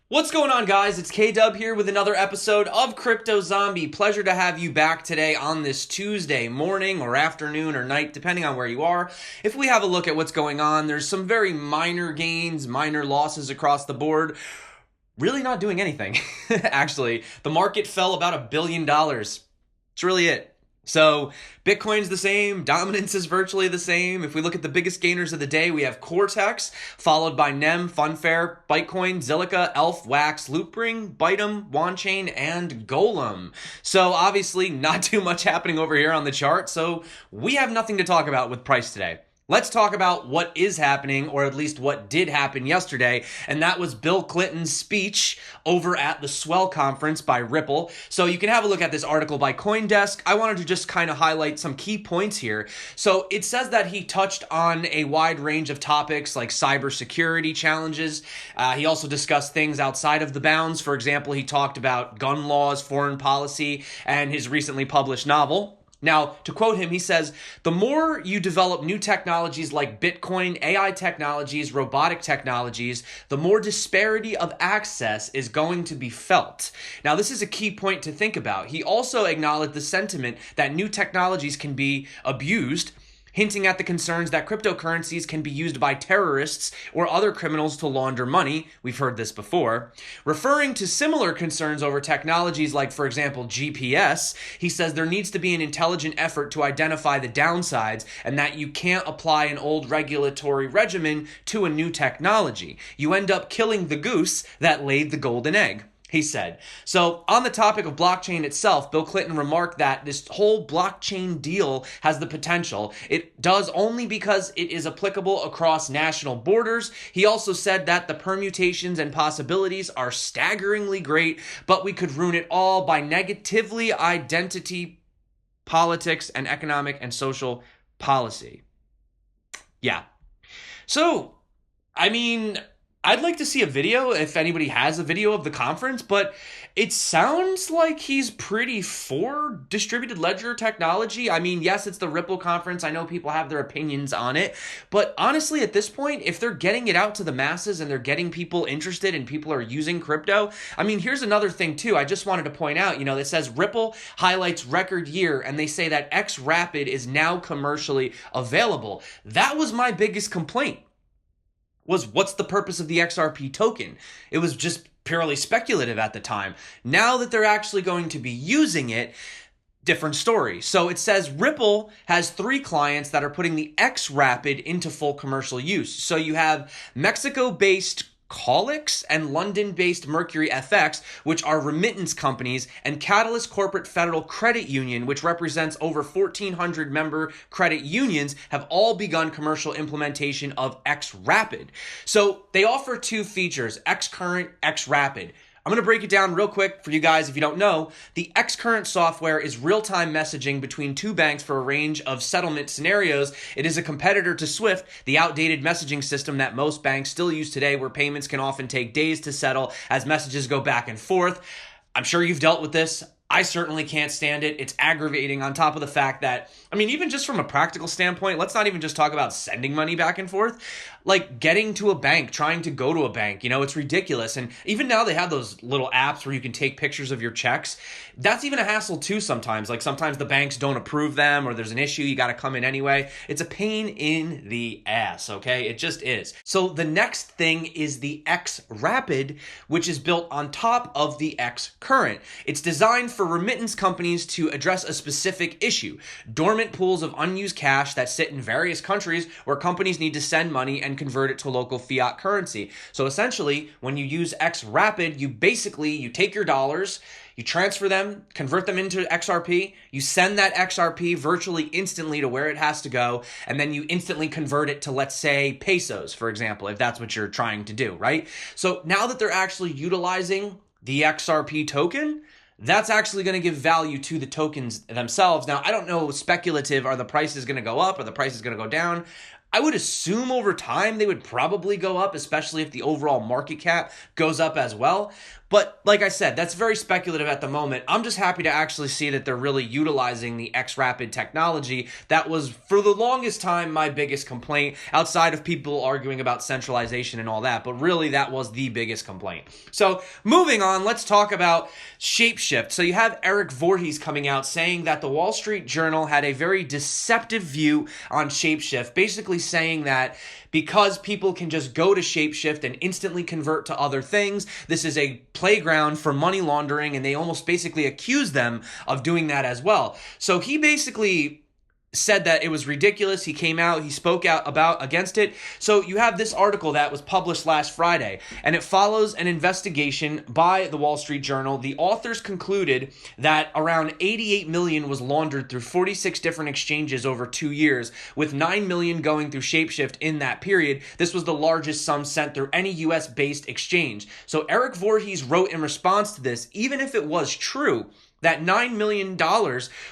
What's going on, guys? It's K-Dub here with another episode of Crypto Zombie. Pleasure to have you back today on this Tuesday morning or afternoon or night, depending on where you are. If we have a look at what's going on, there's some very minor gains, minor losses across the board. Really not doing anything, actually. The market fell about $1 billion. It's really it. So Bitcoin's the same, dominance is virtually the same. If we look at the biggest gainers of the day, we have Cortex, followed by NEM, Funfair, Bytecoin, Zilliqa, Elf, Wax, Loopring, Bytem, Wanchain, and Golem. So obviously not too much happening over here on the chart, so we have nothing to talk about with price today. Let's talk about what is happening, or at least what did happen yesterday, and that was Bill Clinton's speech over at the SWELL conference by Ripple. So you can have a look at this article by CoinDesk. I wanted to just kind of highlight some key points here. So it says that he touched on a wide range of topics like cybersecurity challenges. He also discussed things outside of the bounds. For example, he talked about gun laws, foreign policy, and his recently published novel. Now, to quote him, he says, "The more you develop new technologies like Bitcoin, AI technologies, robotic technologies, the more disparity of access is going to be felt." Now, this is a key point to think about. He also acknowledged the sentiment that new technologies can be abused, hinting at the concerns that cryptocurrencies can be used by terrorists or other criminals to launder money. We've heard this before. Referring to similar concerns over technologies like, for example, GPS, he says there needs to be an intelligent effort to identify the downsides and that you can't apply an old regulatory regimen to a new technology. You end up killing the goose that laid the golden egg, he said. So on the topic of blockchain itself, Bill Clinton remarked that this whole blockchain deal has the potential. It does only because it is applicable across national borders. He also said that the permutations and possibilities are staggeringly great, but we could ruin it all by negatively identity politics and economic and social policy. Yeah. So, I mean, I'd like to see a video if anybody has a video of the conference, but it sounds like he's pretty for distributed ledger technology. I mean, yes, it's the Ripple conference. I know people have their opinions on it, but honestly, at this point, if they're getting it out to the masses and they're getting people interested and people are using crypto, I mean, here's another thing too. I just wanted to point out, it says Ripple highlights record year and they say that xRapid is now commercially available. That was my biggest complaint. Was what's the purpose of the XRP token? It was just purely speculative at the time. Now that they're actually going to be using it, different story. So it says Ripple has 3 clients that are putting the xRapid into full commercial use. So you have Mexico-based Colix and London-based Mercury FX, which are remittance companies, and Catalyst Corporate Federal Credit Union, which represents over 1,400 member credit unions, have all begun commercial implementation of xRapid. So they offer 2 features, xCurrent, xRapid. I'm going to break it down real quick for you guys if you don't know. The xCurrent software is real-time messaging between 2 banks for a range of settlement scenarios. It is a competitor to SWIFT, the outdated messaging system that most banks still use today, where payments can often take days to settle as messages go back and forth. I'm sure you've dealt with this. I certainly can't stand it. It's aggravating, on top of the fact that, even just from a practical standpoint, let's not even just talk about sending money back and forth. Like getting to a bank, trying to go to a bank, it's ridiculous. And even now they have those little apps where you can take pictures of your checks. That's even a hassle too sometimes. Like sometimes the banks don't approve them or there's an issue, you got to come in anyway. It's a pain in the ass, okay? It just is. So the next thing is the xRapid, which is built on top of the xCurrent. It's designed for for remittance companies to address a specific issue: dormant pools of unused cash that sit in various countries where companies need to send money and convert it to local fiat currency. So essentially, when you use xRapid, you take your dollars, you transfer them, convert them into XRP, you send that XRP virtually instantly to where it has to go, and then you instantly convert it to, let's say, pesos, for example, if that's what you're trying to do, right? So now that they're actually utilizing the XRP token, that's actually going to give value to the tokens themselves. Now, I don't know, speculative, are the prices going to go up? Are the prices going to go down? I would assume over time they would probably go up, especially if the overall market cap goes up as well. But like I said, that's very speculative at the moment. I'm just happy to actually see that they're really utilizing the xRapid technology. That was, for the longest time, my biggest complaint, outside of people arguing about centralization and all that. But really, that was the biggest complaint. So moving on, let's talk about Shapeshift. So you have Eric Voorhees coming out saying that the Wall Street Journal had a very deceptive view on Shapeshift, basically saying that because people can just go to Shapeshift and instantly convert to other things, this is a playground for money laundering, and they almost basically accuse them of doing that as well. So he basically said that it was ridiculous. He came out, he spoke out against it. So you have this article that was published last Friday, and it follows an investigation by the Wall Street Journal. The authors concluded that around 88 million was laundered through 46 different exchanges over 2 years, with 9 million going through Shapeshift in that period. This was the largest sum sent through any US-based exchange. So Eric Voorhees wrote in response to this, even if it was true that $9 million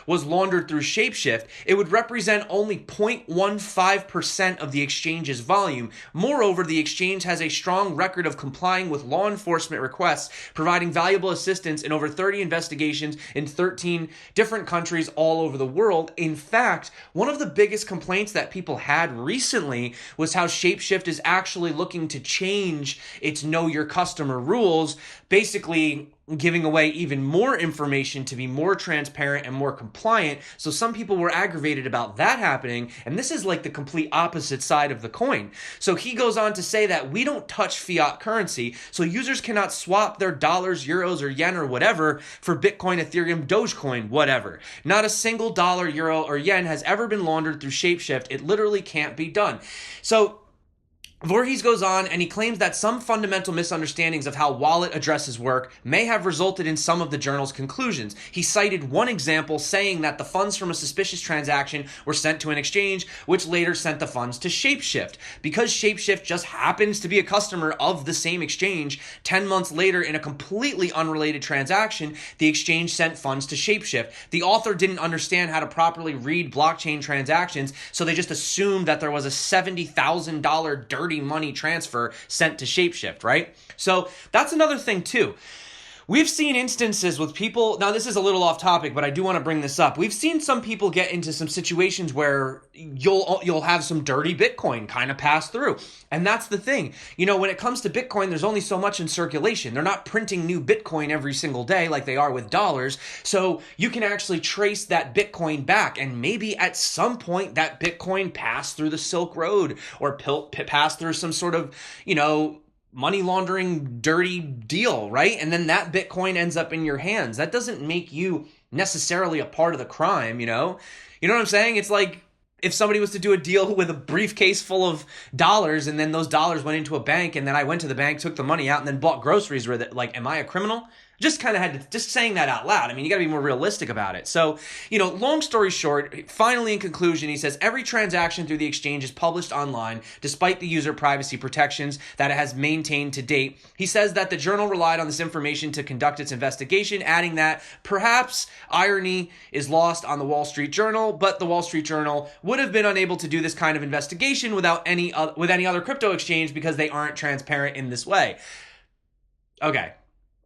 was laundered through Shapeshift, it would represent only 0.15% of the exchange's volume. Moreover, the exchange has a strong record of complying with law enforcement requests, providing valuable assistance in over 30 investigations in 13 different countries all over the world. In fact, one of the biggest complaints that people had recently was how Shapeshift is actually looking to change its Know Your Customer rules, basically giving away even more information to be more transparent and more compliant. So some people were aggravated about that happening, and this is like the complete opposite side of the coin. So he goes on to say that we don't touch fiat currency, so users cannot swap their dollars, euros, or yen or whatever for Bitcoin, Ethereum, Dogecoin, whatever. Not a single dollar, euro, or yen has ever been laundered through Shapeshift. It literally can't be done. So Voorhees goes on and he claims that some fundamental misunderstandings of how wallet addresses work may have resulted in some of the journal's conclusions. He cited one example saying that the funds from a suspicious transaction were sent to an exchange, which later sent the funds to Shapeshift. Because Shapeshift just happens to be a customer of the same exchange, 10 months later in a completely unrelated transaction, the exchange sent funds to Shapeshift. The author didn't understand how to properly read blockchain transactions, so they just assumed that there was a $70,000 dirty money transfer sent to Shapeshift, right? So that's another thing too. We've seen instances with people, now this is a little off topic, but I do want to bring this up. We've seen some people get into some situations where you'll have some dirty Bitcoin kind of pass through. And that's the thing. You know, when it comes to Bitcoin, there's only so much in circulation. They're not printing new Bitcoin every single day like they are with dollars. So you can actually trace that Bitcoin back. And maybe at some point that Bitcoin passed through the Silk Road or passed through some sort of, money laundering dirty deal, right? And then that Bitcoin ends up in your hands. That doesn't make you necessarily a part of the crime, You know what I'm saying? It's like if somebody was to do a deal with a briefcase full of dollars and then those dollars went into a bank and then I went to the bank, took the money out and then bought groceries with it. Like, am I a criminal? Just kind of had to, just saying that out loud. I mean, you got to be more realistic about it. So, long story short, finally in conclusion, he says every transaction through the exchange is published online despite the user privacy protections that it has maintained to date. He says that the journal relied on this information to conduct its investigation, adding that perhaps irony is lost on the Wall Street Journal, but the Wall Street Journal would have been unable to do this kind of investigation with any other crypto exchange because they aren't transparent in this way. Okay.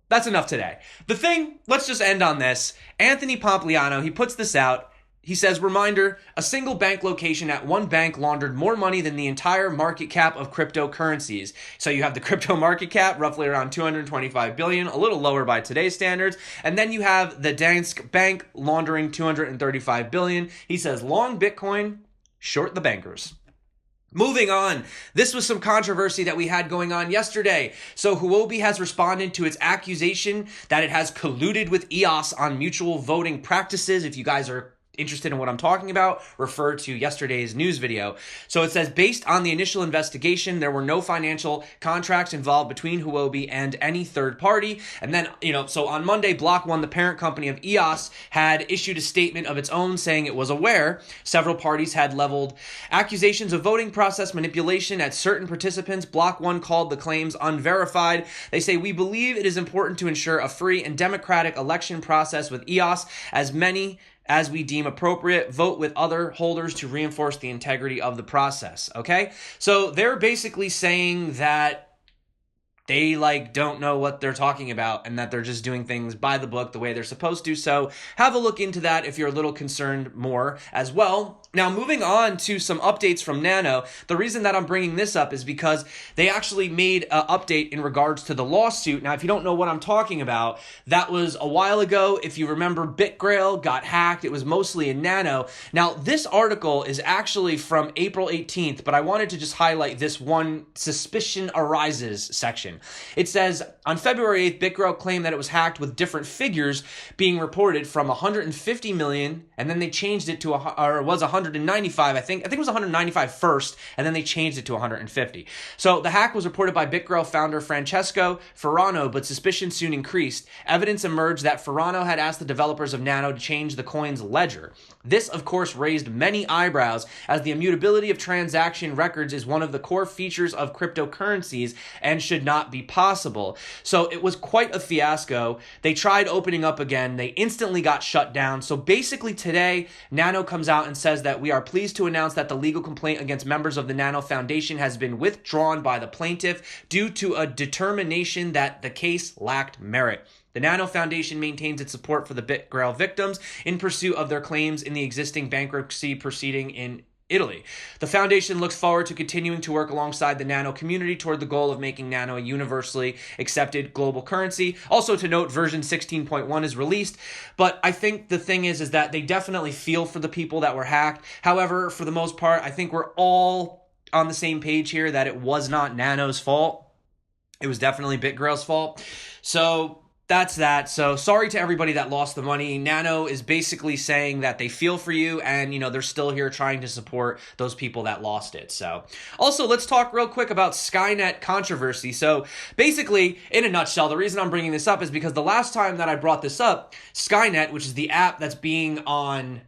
That's enough today. The thing, let's just end on this. Anthony Pompliano, he puts this out. He says, reminder, a single bank location at one bank laundered more money than the entire market cap of cryptocurrencies. So you have the crypto market cap, roughly around 225 billion, a little lower by today's standards. And then you have the Danske Bank laundering 235 billion. He says, long Bitcoin, short the bankers. Moving on, this was some controversy that we had going on yesterday. So Huobi has responded to its accusation that it has colluded with EOS on mutual voting practices. If you guys are interested in what I'm talking about, refer to yesterday's news video. So it says, based on the initial investigation, there were no financial contracts involved between Huobi and any third party. And then, so on Monday, Block One, the parent company of EOS, had issued a statement of its own saying it was aware several parties had leveled accusations of voting process manipulation at certain participants. Block One called the claims unverified. They say, we believe it is important to ensure a free and democratic election process with EOS, as many as we deem appropriate, vote with other holders to reinforce the integrity of the process, okay? So they're basically saying that they don't know what they're talking about and that they're just doing things by the book the way they're supposed to. So have a look into that if you're a little concerned more as well. Now, moving on to some updates from NANO, the reason that I'm bringing this up is because they actually made an update in regards to the lawsuit. Now, if you don't know what I'm talking about, that was a while ago. If you remember, BitGrail got hacked. It was mostly in NANO. Now, this article is actually from April 18th, but I wanted to just highlight this one suspicion arises section. It says, on February 8th, BitGrail claimed that it was hacked with different figures being reported from 150 million, and then they changed it to, or it was 195, I think it was 195 first, and then they changed it to 150. So the hack was reported by BitGrail founder Francesco Ferrano, but suspicion soon increased. Evidence emerged that Ferrano had asked the developers of NANO to change the coin's ledger. This, of course, raised many eyebrows, as the immutability of transaction records is one of the core features of cryptocurrencies and should not be possible. So it was quite a fiasco. They tried opening up again. They instantly got shut down. So basically today, NANO comes out and says that we are pleased to announce that the legal complaint against members of the NANO Foundation has been withdrawn by the plaintiff due to a determination that the case lacked merit. The NANO Foundation maintains its support for the BitGrail victims in pursuit of their claims in the existing bankruptcy proceeding in Italy. The foundation looks forward to continuing to work alongside the NANO community toward the goal of making NANO a universally accepted global currency. Also to note, version 16.1 is released, but I think the thing is that they definitely feel for the people that were hacked. However, for the most part, I think we're all on the same page here that it was not NANO's fault. It was definitely BitGrail's fault. So that's that. So sorry to everybody that lost the money. NANO is basically saying that they feel for you and, they're still here trying to support those people that lost it. So also, let's talk real quick about Skynet controversy. So basically, in a nutshell, the reason I'm bringing this up is because the last time that I brought this up, Skynet, which is the app that's being on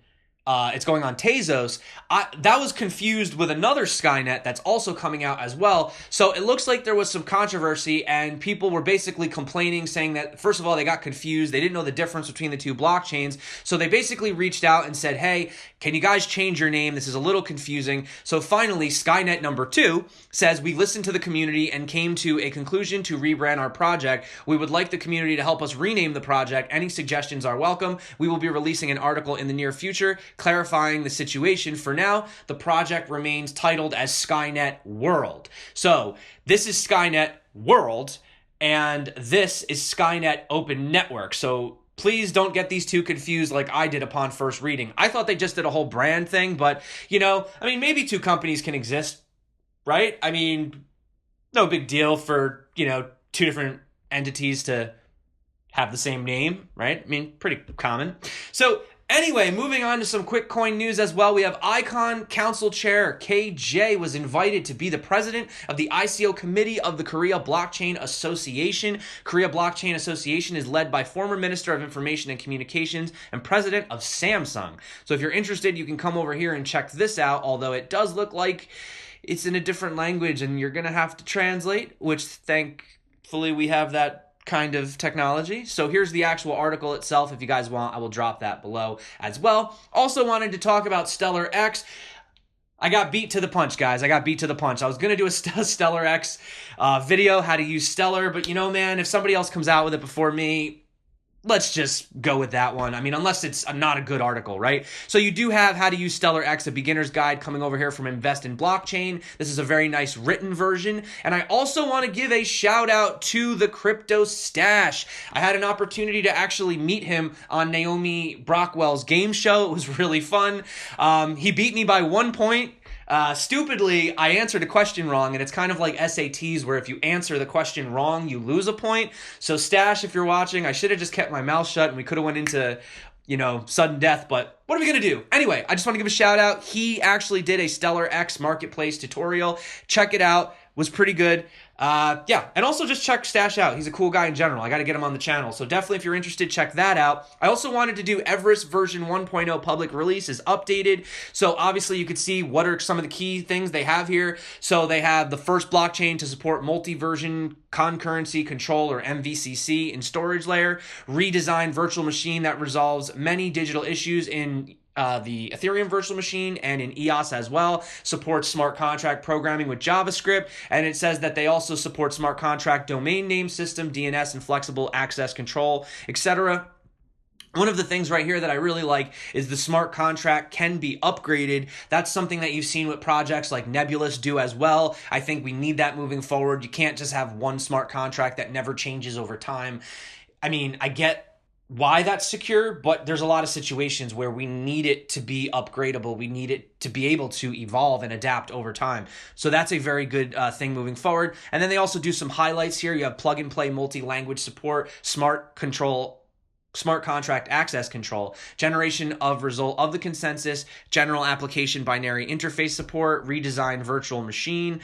it's going on Tezos, that was confused with another Skynet that's also coming out as well. So it looks like there was some controversy and people were basically complaining, saying that, first of all, they got confused. They didn't know the difference between the two blockchains. So they basically reached out and said, hey, can you guys change your name? This is a little confusing. So finally, Skynet number 2 says, we listened to the community and came to a conclusion to rebrand our project. We would like the community to help us rename the project. Any suggestions are welcome. We will be releasing an article in the near future clarifying the situation. For now, the project remains titled as Skynet World. So this is Skynet World, and this is Skynet Open Network. So please don't get these two confused like I did upon first reading. I thought they just did a whole brand thing, but, maybe two companies can exist, right? No big deal for, two different entities to have the same name, right? Pretty common. So anyway, moving on to some quick coin news as well. We have Icon Council Chair KJ was invited to be the president of the ICO committee of the Korea Blockchain Association. Korea Blockchain Association is led by former Minister of Information and Communications and president of Samsung. So if you're interested, you can come over here and check this out, although it does look like it's in a different language and you're going to have to translate, which thankfully we have that kind of technology. So here's the actual article itself. If you guys want, I will drop that below as well. Also wanted to talk about StellarX. I got beat to the punch, guys. I got beat to the punch. I was going to do a StellarX video, how to use Stellar, but man, if somebody else comes out with it before me, let's just go with that one. Unless it's not a good article, right? So you do have How to Use StellarX, a beginner's guide coming over here from Invest in Blockchain. This is a very nice written version. And I also want to give a shout out to the Crypto Stash. I had an opportunity to actually meet him on Naomi Brockwell's game show. It was really fun. He beat me by 1 point. Stupidly, I answered a question wrong, and it's kind of like SATs where if you answer the question wrong, you lose a point. So Stash, if you're watching, I should have just kept my mouth shut and we could have went into, sudden death, but what are we going to do? Anyway, I just want to give a shout out. He actually did a StellarX marketplace tutorial. Check it out. Was pretty good. And also just check Stash out. He's a cool guy in general. I got to get him on the channel. So definitely if you're interested, check that out. I also wanted to do Everest version 1.0 public release is updated. So obviously you could see what are some of the key things they have here. So they have the first blockchain to support multi-version concurrency control, or MVCC, in storage layer, redesigned virtual machine that resolves many digital issues in the Ethereum virtual machine and in EOS as well, supports smart contract programming with JavaScript, and it says that they also support smart contract domain name system, DNS, and flexible access control, etc. One of the things right here that I really like is the smart contract can be upgraded. That's something that you've seen with projects like Nebulous do as well. I think we need that moving forward. You can't just have one smart contract that never changes over time. I mean, I get why that's secure, but there's a lot of situations where we need it to be upgradable. We need it to be able to evolve and adapt over time. So that's a very good thing moving forward. And then they also do some highlights here. You have plug and play multi-language support, smart contract access control, generation of result of the consensus, general application binary interface support, redesigned virtual machine.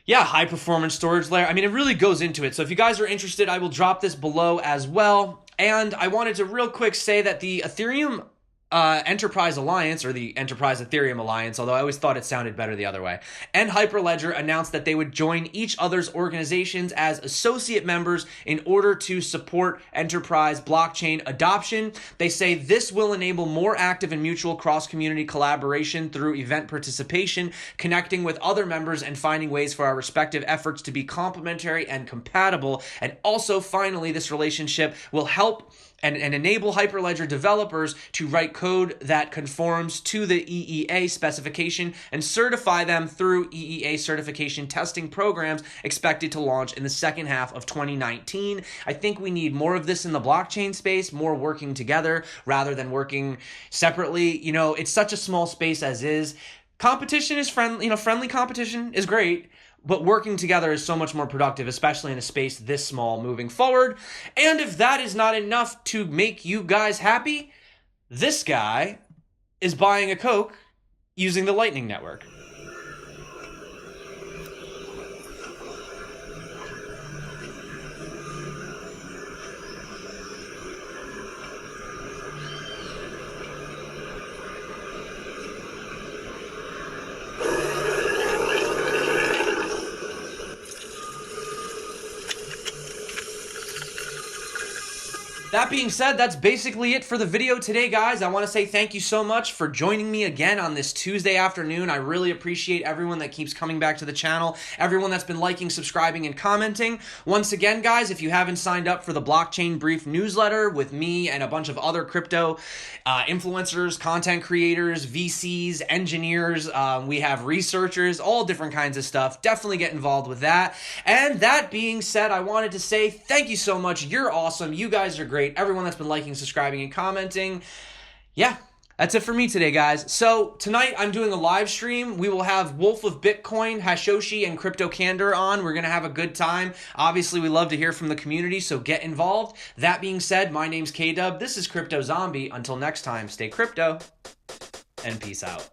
Yeah, high performance storage layer. I mean, it really goes into it. So if you guys are interested, I will drop this below as well. And I wanted to real quick say that the Ethereum Enterprise Alliance, or the Enterprise Ethereum Alliance, although I always thought it sounded better the other way, and Hyperledger announced that they would join each other's organizations as associate members in order to support enterprise blockchain adoption. They say this will enable more active and mutual cross-community collaboration through event participation, connecting with other members, and finding ways for our respective efforts to be complementary and compatible. And also, finally, this relationship will help and enable Hyperledger developers to write code that conforms to the EEA specification and certify them through EEA certification testing programs expected to launch in the second half of 2019. I think we need more of this in the blockchain space, more working together rather than working separately. It's such a small space as is. Competition is friendly, friendly competition is great, but working together is so much more productive, especially in a space this small moving forward. And if that is not enough to make you guys happy, this guy is buying a Coke using the Lightning Network. That being said, that's basically it for the video today, guys. I want to say thank you so much for joining me again on this Tuesday afternoon. I really appreciate everyone that keeps coming back to the channel, everyone that's been liking, subscribing, and commenting. Once again, guys, if you haven't signed up for the Blockchain Brief newsletter with me and a bunch of other crypto influencers, content creators, VCs, engineers, we have researchers, all different kinds of stuff, definitely get involved with that. And that being said, I wanted to say thank you so much. You're awesome. You guys are great. Everyone that's been liking, subscribing, and commenting. Yeah, that's it for me today, guys. So tonight I'm doing a live stream. We will have Wolf of Bitcoin, Hashoshi, and Crypto Candor on. We're going to have a good time. Obviously, we love to hear from the community, so get involved. That being said, my name's K-Dub. This is Crypto Zombie. Until next time, stay crypto, and peace out.